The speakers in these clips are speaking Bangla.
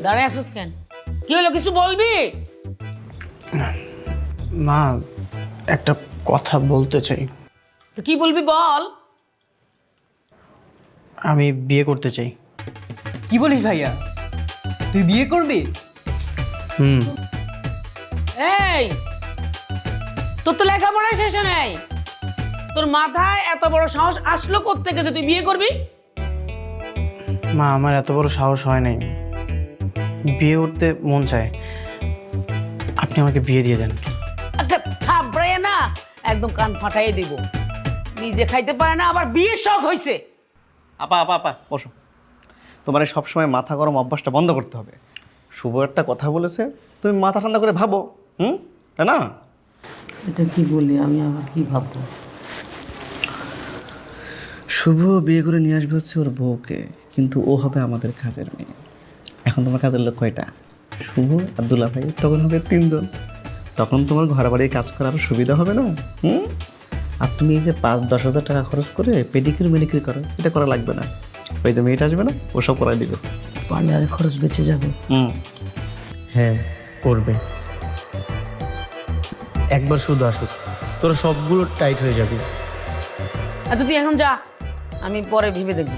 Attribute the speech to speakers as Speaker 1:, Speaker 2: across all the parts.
Speaker 1: দাঁড়ায় আসিস কেন? কি হলো, কিছু বলবি?
Speaker 2: মা, একটা কথা বলতে চাই।
Speaker 1: তো কি বলবি বল।
Speaker 2: আমি বিয়ে করতে চাই।
Speaker 3: কি বলিস ভাইয়া, তুই বিয়ে করবি?
Speaker 2: হুম।
Speaker 1: এই, তোর তো লেখাপড়া শেষ নেই, তোর মাথায় এত বড় সাহস আসলো কোত্থেকে যে তুই বিয়ে করবি?
Speaker 2: মা, আমার এত বড় সাহস হয় নাই। বিয়ে করতে মন চায়। আপনি আমাকে বিয়ে দিয়ে দেন।
Speaker 1: একটা থাবড়াইয়া না একদম কান ফাটাইয়ে দিব। নিজে খাইতে পারে না, আবার বিয়ের শখ হয়েছে।
Speaker 4: আপা আপা আপা বসো। তোমার এই সবসময় মাথা গরম অভ্যাসটা বন্ধ করতে হবে। শুভ একটা কথা বলেছে, তুমি মাথা ঠান্ডা করে ভাবো। তাই না?
Speaker 1: এটা কি বলি, আমি আবার কি ভাববো?
Speaker 4: শুভ বিয়ে করে নিয়ে আসবে হচ্ছে ওর বউকে, কিন্তু ও হবে আমাদের কাজের মেয়ে। এখন তোমার কাজের লোক কয়টা? শুভ আর দুলা ভাই, তখন হবে 3 জন। তখন তোমার ঘর বাড়ির কাজ করার সুবিধা হবে না? আর তুমি এই যে 5-10 হাজার টাকা খরচ করে পেডিকিউর মেডিকিউর করো, এটা করা লাগবে না। ওই যে মেয়েটা আসবে না, ওসব করাই দিবে।
Speaker 1: পার্লারের খরচ বেঁচে যাবে।
Speaker 2: হ্যাঁ, করবে। একবার শুধু আসুক, তোর সবগুলো টাইট হয়ে যাবে।
Speaker 1: আচ্ছা তুই এখন যা, আমি পরে ভেবে দেখব।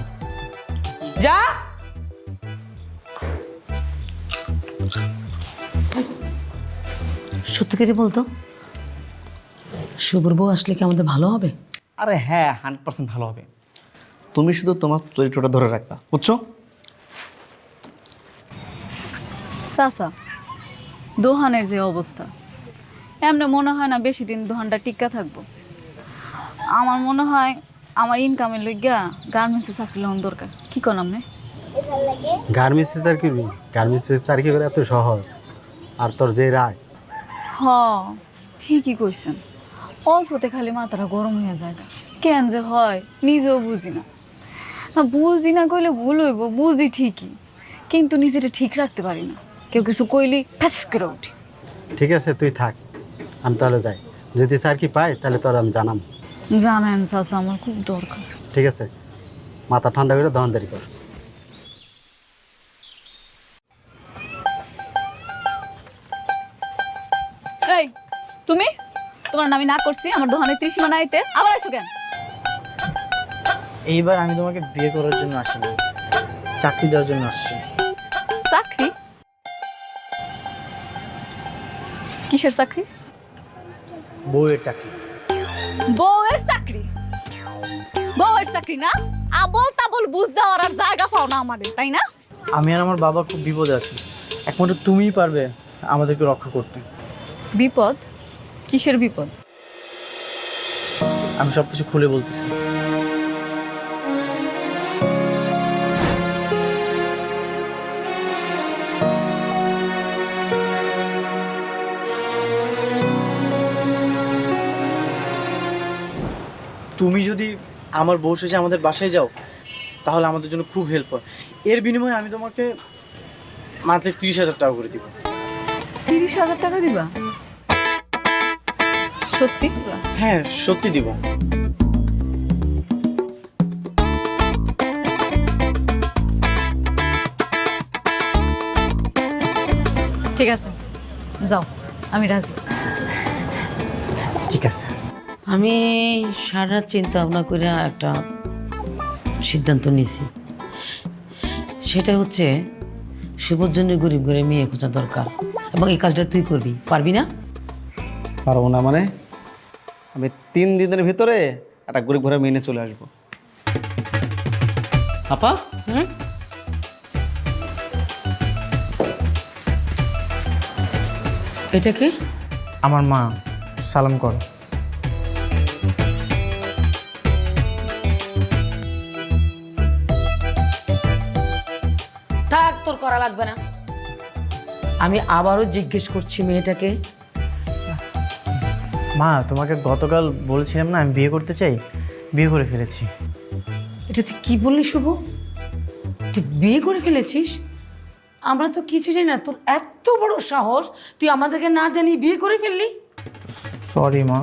Speaker 1: যা। সত্যি করে বলতো, শুভর বউ আসলে কি আমাদের ভালো হবে?
Speaker 4: আরে হ্যাঁ, 100% ভালো হবে। তুমি শুধু তোমার চরিত্রটা ধরে রাখবা, বুঝছো?
Speaker 5: চাচা, দোহানের যে অবস্থা, এমনি মনে হয় না বেশি দিন দোহানটা টিকা থাকবো। আমার মনে হয় আমার ইনকামের লইগা গার্মেন্টসে চাকরি লওয়ার দরকার। কি কোন আপনি?
Speaker 6: গার্মেন্টসে চাকরি করবি? গার্মেন্টসে চাকরি করে এত সহজ? আর তোর যে রায়।
Speaker 5: হ, ঠিকই কইছেন। অল্পতে খালি মাথাটা গরম হয়ে যায়। কেন যে হয় নিজেও বুঝি না। না বুঝি না কইলে ভুল হইব, বুঝি ঠিকই, কিন্তু নিজেটা ঠিক রাখতে পারি না। কেউ কিছু কইলি ফ্যাস করে উঠি।
Speaker 6: ঠিক আছে, তুই থাক, আমি তাহলে যাই। যদি চাকরি পাই তাহলে তোর আমি জানাম।
Speaker 5: জানেন চাচা, আমার খুব দরকার।
Speaker 6: ঠিক আছে, মাথা ঠান্ডা করে দহনদারি কর।
Speaker 5: এই তুমি, তোমার নামে না করছি আমার দোকানে 30 সীমানা আইতে, আবার আইছো কেন?
Speaker 2: এইবার আমি তোমাকে বিয়ে করার জন্য আসিনি, চাকরি দেওয়ার জন্য আসছি।
Speaker 5: চাকরি? কিসের চাকরি?
Speaker 2: বউয়ের চাকরি।
Speaker 5: বউয়ের চাকরি? বউয়ের চাকরি না? আবল তাবল বুঝ দেওয়ার আর জায়গা পাও না আমাদের, তাই না?
Speaker 2: আমি আর আমার বাবা খুব বিপদে আছি, একমাত্র তুমিই পারবে আমাদেরকে রক্ষা করতে।
Speaker 5: বিপদ? কিসের বিপদ?
Speaker 2: আমি সব কিছু খুলে বলতেছি। তুমি যদি আমার বউ শেষে আমাদের বাসায় যাও, তাহলে আমাদের জন্য খুব হেল্প হয়। এর বিনিময়ে আমি তোমাকে মান্থলি 30,000 টাকা করে দিব।
Speaker 5: 30,000 টাকা দিবা? সত্যি?
Speaker 2: হ্যাঁ, সত্যি দিব।
Speaker 5: ঠিক আছে, যাও, আমি রাজি।
Speaker 2: ঠিক আছে।
Speaker 1: আমি সারা চিন্তা ভাবনা করে একটা সিদ্ধান্ত নিয়েছি। সেটা হচ্ছে শুভর জন্য গরিব ঘরে মেয়ে খোঁজা দরকার, এবং এই কাজটা তুই করবি, পারবি না?
Speaker 4: পারবো না মানে? আমি 3 দিনের ভিতরে একটা গরিব ঘরে মেনে চলে আসবো। আপা,
Speaker 1: এটা কি?
Speaker 2: আমার মা, সালাম করো।
Speaker 1: থাক, তোর করা লাগবে না। আমি আবারও জিজ্ঞেস করছি মেয়েটাকে।
Speaker 2: মা, তোমাকে গতকাল বলছিলাম না আমি বিয়ে করতে চাই, বিয়ে করে ফেলেছি।
Speaker 1: এটা তুই কি বললি শুভ? তুই বিয়ে করে ফেলেছিস? আমরা তো কিছু জানি না, তোর এত বড় সাহস, তুই আমাদেরকে না জানিয়ে বিয়ে করে ফেললি?
Speaker 2: সরি মা।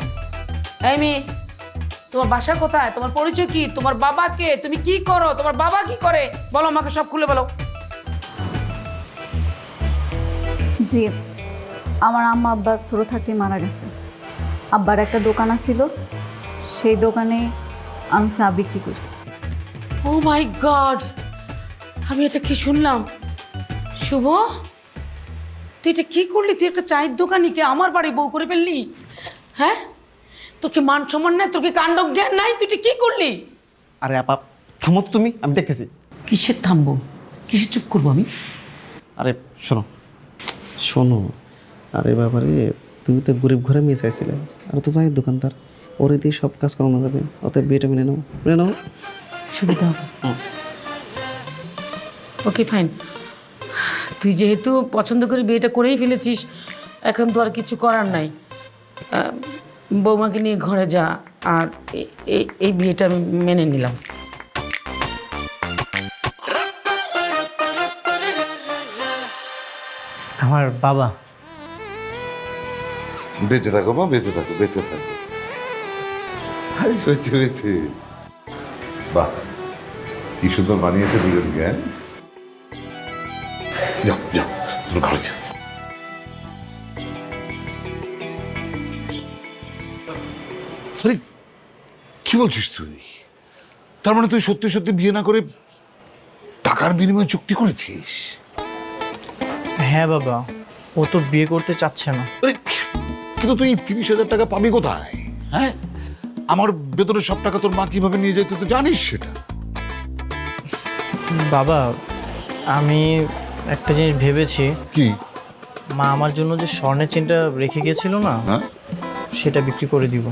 Speaker 1: এই মেয়ে, তোমার বাসা কোথায়? তোমার পরিচয় কি? তোমার বাবা কে? তুমি কি করো? তোমার বাবা কি করে? বলো আমাকে, সব খুলে বলো।
Speaker 5: জি, আমার আম্মা আব্বা ছোট থাকতে মারা গেছে। আব্বার একটা দোকান ছিল, সেই দোকানে আমি চা বিক্রি করি।
Speaker 1: ও মাই গড, আমি এটা কি শুনলাম? শুভ, তুই এটা কি করলি? তুই একটা চায়ের দোকানিকে আমার বাড়ি বউ করে ফেললি? হ্যাঁ, তোর কি মান সম্মান নাই? তোর কি কাণ্ড জ্ঞান নাই? তুই এটা কি করলি?
Speaker 4: আরে আপা থামো তো তুমি, আমি দেখতেছি।
Speaker 1: কিসের থামবো? কিসের চুপ করবো আমি?
Speaker 4: আরে শোনো শোনো, আরে বাবারে, তুমি তো গরিব ঘরে মেয়ে চাইছিলে, আর তো চায়ের দোকানদার, ওরে দিয়ে সব কাজ করানো যাবে। অতএব বিয়েটা মেনে নাও, মেনে নাও।
Speaker 1: সুবিধা হবে। ওকে ফাইন, তুই যেহেতু পছন্দ করে বিয়েটা করেই ফেলেছিস, এখন তো আর কিছু করার নাই। বৌমাকে নিয়ে ঘরে যা, আর এই বিয়েটা আমি মেনে নিলাম।
Speaker 2: আমার বাবা।
Speaker 7: বেঁচে থাকো মা, বেঁচে থাকো, বেঁচে থাকো। হাই, হয়েছে হয়েছে। বাহ, কি সুন্দর বানিয়েছে দুজনকে। হ্যাঁ, যাও যাও, তুমি ঘরে যাও। আরে কি বলছিস তুই? তার মানে তুই সত্যি সত্যি বিয়ে না করে টাকার বিনিময়ে চুক্তি করেছিস?
Speaker 2: হ্যাঁ বাবা, ও তো বিয়ে করতে চাচ্ছে না।
Speaker 7: আরে কিন্তু তুই 30,000 টাকা পাবি কোথায়? হ্যাঁ, আমার বেতনের সব টাকা তোর মা কিভাবে নিয়ে যায় তুই তো জানিস সেটা।
Speaker 2: বাবা, আমি একটা জিনিস ভেবেছি।
Speaker 7: কি?
Speaker 2: মা আমার জন্য যে স্বর্ণের চেনটা রেখে গিয়েছিল না,
Speaker 7: হ্যাঁ,
Speaker 2: সেটা বিক্রি করে দিব।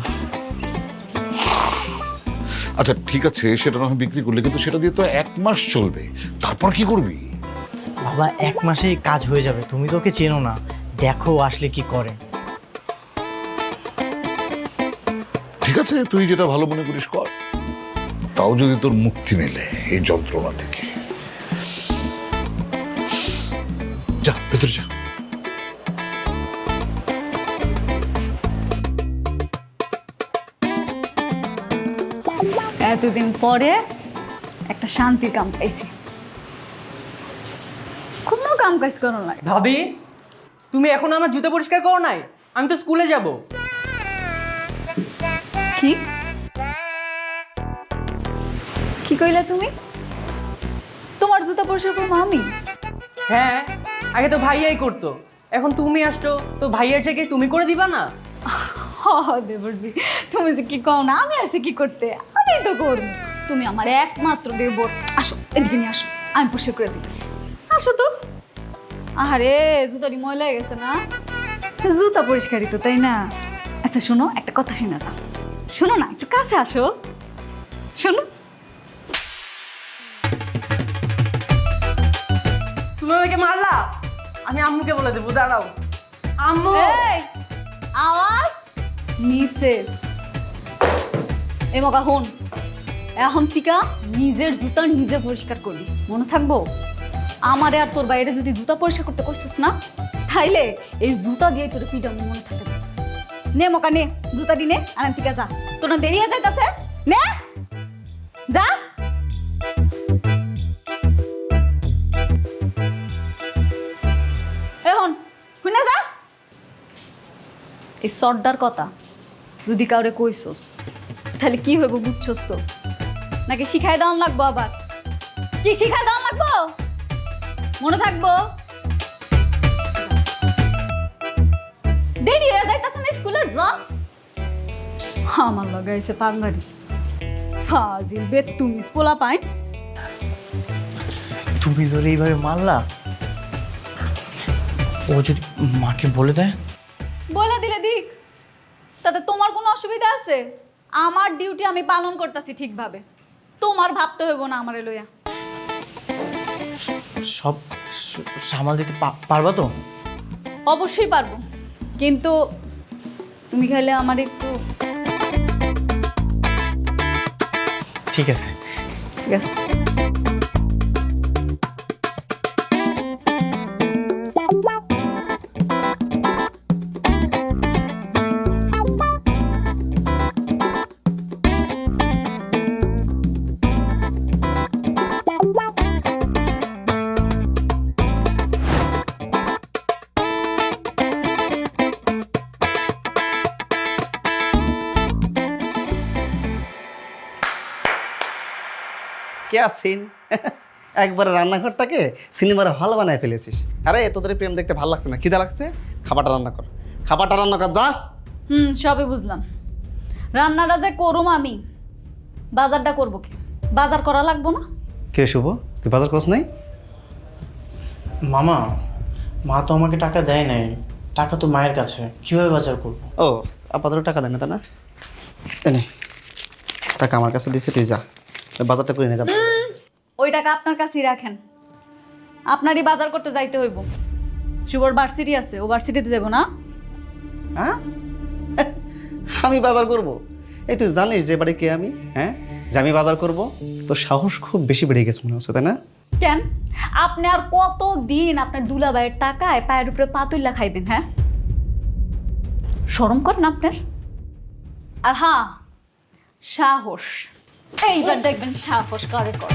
Speaker 7: আচ্ছা ঠিক আছে, সেটা না হয় বিক্রি করলে, কিন্তু সেটা দিয়ে তো 1 মাস চলবে, তারপর কি করবি?
Speaker 2: বাবা, 1 মাসেই কাজ হয়ে যাবে। তুমি তো ওকে চেনো না, দেখো আসলে কি করে।
Speaker 7: ঠিক আছে, তুই যেটা ভালো মনে করিস কর। তাও যদি তোর মুক্তি মেলে এই যন্ত্রণা থেকে। যা ভেতরে যা।
Speaker 5: এতদিন পরে একটা শান্তির কাম পাইছি। কোনো কাম কাজ করো না।
Speaker 3: ভাবি, তুমি এখন আমার জুতো পরিষ্কার করো নাই? আমি তো স্কুলে যাব।
Speaker 5: কি কি কইলা তুমি? তোমার জুতা পরিষ্কার করবো আমি?
Speaker 3: হ্যাঁ, আগে তো ভাইয়াই করতো, এখন তুমি আসছো তো ভাইয়ার থেকে তুমি করে দিবা না?
Speaker 5: দেবরজি, তুমি যে কি কও না, আমি আছি কি করতে? আমি তো করবো। তুমি আমার একমাত্র দেবর। আসো এদিকে নিয়ে আসো, আমি পরিষ্কার করে দিতেছি। আসো তো। আরে জুতারি ময়লা হয়ে গেছে না? জুতা পরিষ্কারই তো, তাই না? আচ্ছা শোনো, একটা কথা শুনে যাও। শোনো না, একটু কাছে আসো। শোনো,
Speaker 3: তুমি আমাকে মারলা, আমি আম্মুকে বলে দেবো। দাঁড়াও আম্মু।
Speaker 5: এই, আওয়াজ নিচে। এমকা হন, এখন থেকে নিজের জুতা নিজে পরিষ্কার করবি, মনে থাকবো? আমারে আর তোর বাইরে যদি জুতা পরিষ্কার করতে কইছিস না, তাইলে এই জুতা দিয়ে তোর পিডাম মনে থাকে। নে মকা নে, জুতা দি নে, আর আমি থেকে যা। তোর না দেরি হয়ে যাইতাছে, নে যা। এখন শুনে যা। এই সর্দার কথা যদি কাউরে কইছস, তাহলে কি হইব বুঝছস তো? নাকি শিখাই দেওয়ান লাগবো? আবার কি শিখাই দেওয়ান লাগবো? মনে থাকবো? দেরি হয়ে যাইতাছে না স্কুলের, যা। আমার লাগাইছে পাঙ্গারি ফাজিল বেতুমিস পোলা পাই।
Speaker 2: তুমি যদি এইভাবে মারলা, ও যদি মাকে বলে দেয়?
Speaker 5: বলে দিলে দিক, তাতে তোমার কোনো অসুবিধা আছে? আমার ডিউটি আমি পালন করতেছি ঠিকভাবে, তোমার ভাবতে হইব না আমারে লইয়া।
Speaker 2: সব সামাল দিতে পারবা তো?
Speaker 5: অবশ্যই পারবো, কিন্তু তুমি খাইলে আমার একটু।
Speaker 2: ঠিক আছে।
Speaker 5: ঠিক আছে।
Speaker 4: क्या সিন একবার রান্নাঘরটাকে সিনেমার হল বানায় ফেলেছিস। আরে তোদের প্রেম দেখতে ভালো লাগছে না, খিদা লাগছে, খাবারটা রান্না কর, খাবারটা রান্না কর যা।
Speaker 5: সবই বুঝলাম, রান্নাটা যে করুম আমি, বাজারটা করবো কি? বাজার করা লাগবো না?
Speaker 4: কে শুভ, তুই বাজার করছ নাই?
Speaker 2: মামা, মা তো আমাকে টাকা দেয় নাই, টাকা তো মায়ের কাছে, কিভাবে বাজার করবো?
Speaker 4: ও আপাতত টাকা দেয় না তা না, এনে টাকা আমার কাছে দিছে, তুই যা বাজারটা করে নিয়ে যা।
Speaker 5: ওই টাকা আপনার কাছেই রাখেন, আপনারই বাজার করতে যাইতে হইব। শুভর ভার্সিটি আছে, ও ভার্সিটিতে যাবো না?
Speaker 4: হ্যাঁ আমি বাজার করব? এই তুই জানিস যে বাড়ি কে আমি? হ্যাঁ, যে আমি বাজার করব? তোর সাহস খুব বেশি বেড়ে গেছে মনে হচ্ছে, তাই না?
Speaker 5: কেন? আপনি আর কত দিন আপনার দুলাভাইয়ের টাকায় পায়ের উপরে পাতুল্লা খাইবেন? হ্যাঁ, শরম করেন আপনার? আর হ্যাঁ, সাহস, এইবার দেখবেন সাহস করে কর।